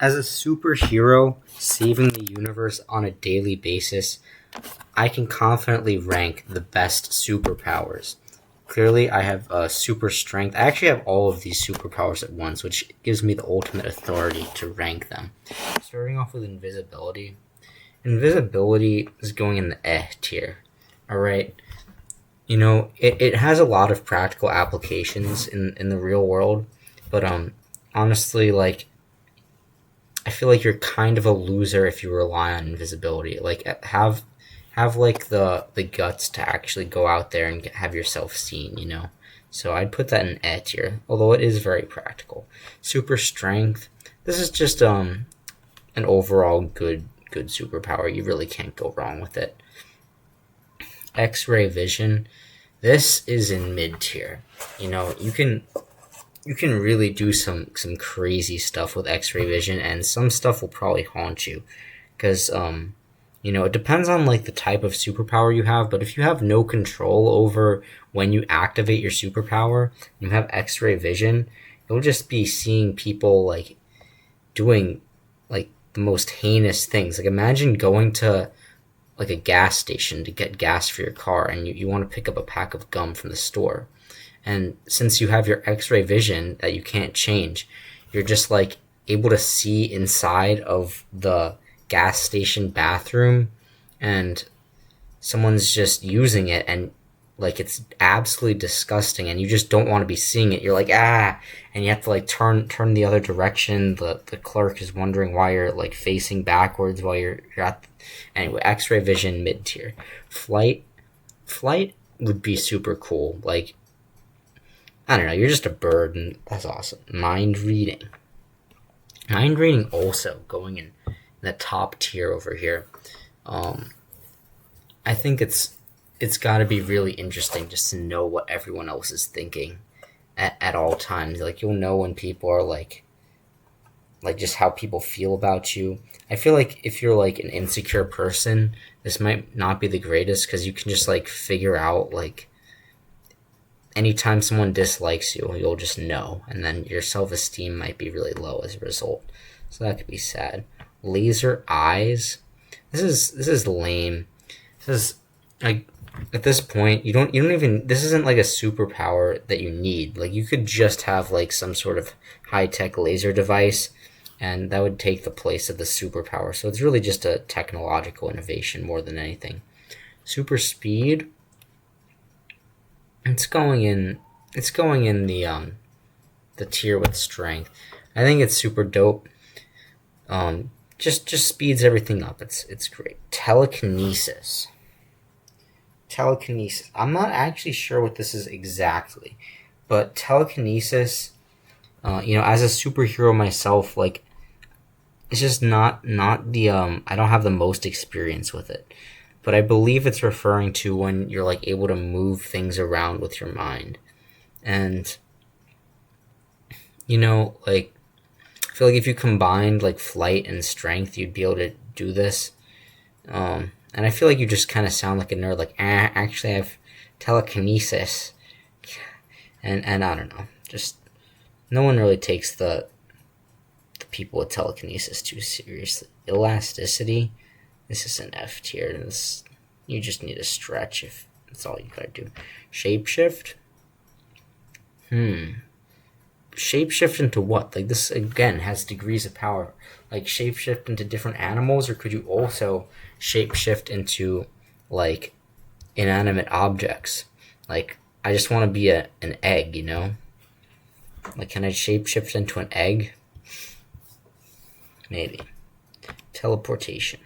as a superhero saving the universe on a daily basis, I can confidently rank the best superpowers. Clearly, I have super strength. I actually have all of these superpowers at once, which gives me the ultimate authority to rank them. Starting off with invisibility. Invisibility is going in the tier. Alright? It has a lot of practical applications in the real world, but honestly, like, I feel like you're kind of a loser if you rely on invisibility. Like, have like the guts to actually go out there and have yourself seen. So I'd put that in A tier, although it is very practical. Super strength. This is just an overall good superpower. You really can't go wrong with it. X-ray vision. This is in mid tier. You can really do some crazy stuff with X-ray vision, and some stuff will probably haunt you, because it depends on like the type of superpower you have. But if you have no control over when you activate your superpower, you have X-ray vision, you'll just be seeing people like doing like the most heinous things. Like, imagine going to like a gas station to get gas for your car, and you want to pick up a pack of gum from the store. And since you have your X-ray vision that you can't change, you're just like able to see inside of the gas station bathroom, and someone's just using it, and like it's absolutely disgusting, and you just don't want to be seeing it. You're like, and you have to like turn the other direction. The clerk is wondering why you're like facing backwards while you're at. Anyway, X-ray vision mid tier. Flight would be super cool. Like, I don't know, you're just a bird, and that's awesome. Mind reading also going in the top tier over here. I think it's got to be really interesting just to know what everyone else is thinking at all times. Like, you'll know when people are like just how people feel about you. I feel like if you're like an insecure person, this might not be the greatest, because you can just like figure out like anytime someone dislikes you, you'll just know, and then your self-esteem might be really low as a result. So that could be sad. Laser eyes. This is lame. This is like, at this point, you don't even, this isn't like a superpower that you need. Like, you could just have like some sort of high-tech laser device, and that would take the place of the superpower. So it's really just a technological innovation more than anything. Super speed. It's going in the tier with strength. I think it's super dope. Just speeds everything up. It's great. Telekinesis. I'm not actually sure what this is exactly, but telekinesis, as a superhero myself, like, it's just not the I don't have the most experience with it. But I believe it's referring to when you're like able to move things around with your mind. And like, I feel like if you combined like flight and strength, you'd be able to do this. And I feel like you just kind of sound like a nerd, like, actually I have telekinesis. And I don't know, just no one really takes the people with telekinesis too seriously. Elasticity. This is an F tier. You just need to stretch if that's all you gotta do. Shapeshift? Shapeshift into what? Like, this, again, has degrees of power. Like, shapeshift into different animals, or could you also shapeshift into, like, inanimate objects? Like, I just want to be an egg, Like, can I shapeshift into an egg? Maybe. Teleportation.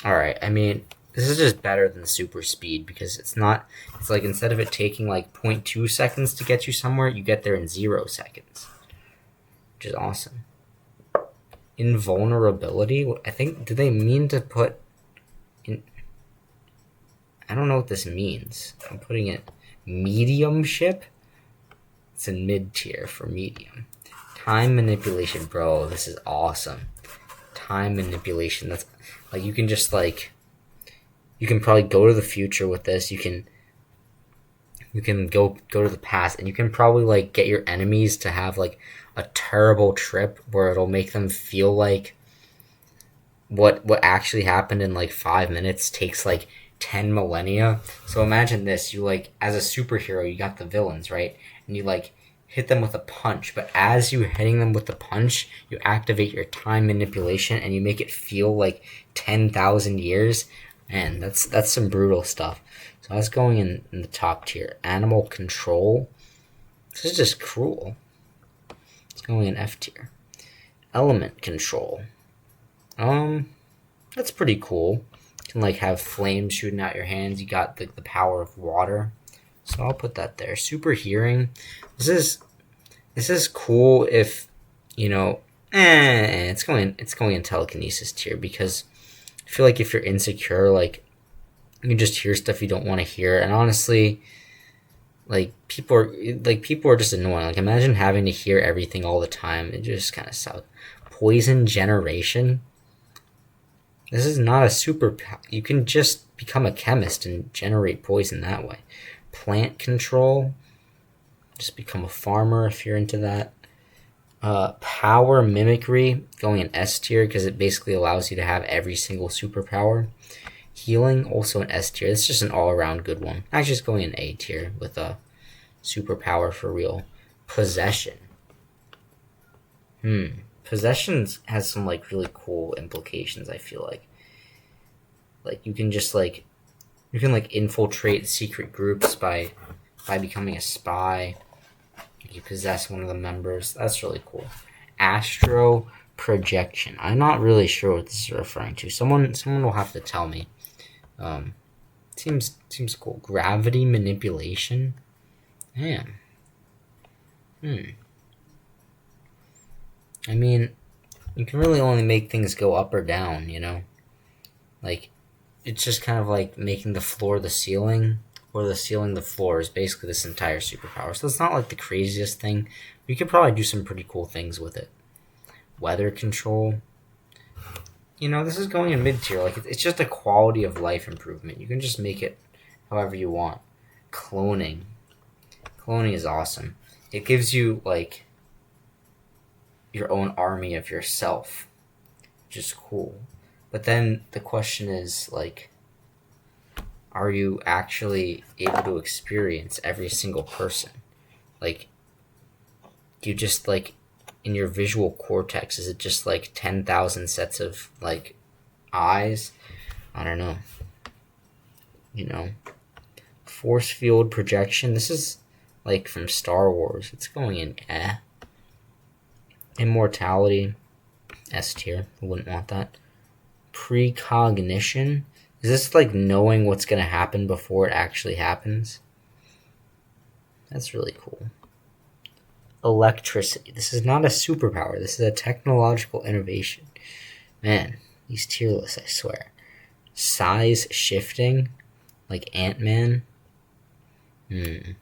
Alright, I mean, this is just better than super speed, because it's like, instead of it taking like 0.2 seconds to get you somewhere, you get there in 0 seconds, which is awesome. Invulnerability, I think, do they mean to put in, I don't know what this means. I'm putting it mediumship. It's in mid tier for medium. Time manipulation, bro, this is awesome. Time manipulation, that's like, you can just like, you can probably go to the future with this. You can go to the past, and you can probably like get your enemies to have like a terrible trip where it'll make them feel like what actually happened in like 5 minutes takes like 10 millennia. So imagine this, you like as a superhero you got the villains, right? And you like hit them with a punch, but as you hitting them with the punch, you activate your time manipulation and you make it feel like 10,000 years. Man, that's some brutal stuff. So I was going in the top tier. Animal control. This is just cruel. It's going in F tier. Element control. That's pretty cool. You can like have flames shooting out your hands. You got the power of water. So I'll put that there. Super hearing. This is cool if it's going in telekinesis tier because I feel like if you're insecure, like you can just hear stuff you don't want to hear. And honestly, people are just annoying. Like imagine having to hear everything all the time. It just kind of sucks. Poison generation. This is not a superpower. You can just become a chemist and generate poison that way. Plant control. Just become a farmer if you're into that. Power mimicry, going in S tier because it basically allows you to have every single superpower. Healing, also an S tier. It's just an all-around good one. Actually, just going in A tier with a superpower for real. Possession. Possessions has some like really cool implications. I feel like you can just like infiltrate secret groups by becoming a spy. You possess one of the members. That's really cool. Astro projection. I'm not really sure what this is referring to. Someone will have to tell me. Seems cool. Gravity manipulation. Man. I mean, you can really only make things go up or down, Like, it's just kind of like making the floor the ceiling, or the ceiling the floor is basically this entire superpower. So it's not like the craziest thing. You could probably do some pretty cool things with it. Weather control. This is going in mid tier. Like, it's just a quality of life improvement. You can just make it however you want. Cloning. Cloning is awesome. It gives you, like, your own army of yourself, which is cool. But then the question is, like, are you actually able to experience every single person? Like, do you just, like, in your visual cortex, is it just, like, 10,000 sets of, like, eyes? I don't know. Force field projection. This is, like, from Star Wars. It's going in Immortality, S tier. I wouldn't want that. Precognition. Is this like knowing what's going to happen before it actually happens? That's really cool. Electricity. This is not a superpower. This is a technological innovation. Man, these tier lists, I swear. Size shifting, like Ant-Man. It's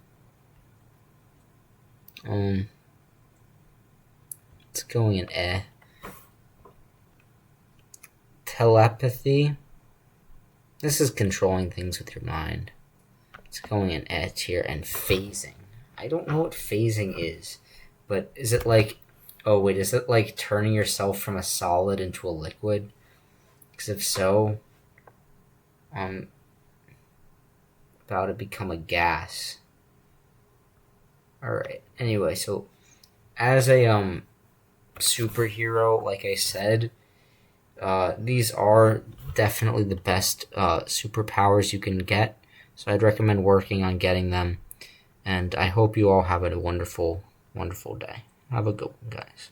going in Telepathy. This is controlling things with your mind. It's going in E tier. And phasing. I don't know what phasing is, but is it like... Oh, wait, is it like turning yourself from a solid into a liquid? Because if so, I'm about to become a gas. Alright, anyway, so as a superhero, like I said, these are definitely the best superpowers you can get. So I'd recommend working on getting them. And I hope you all have a wonderful, wonderful day. Have a good one, guys.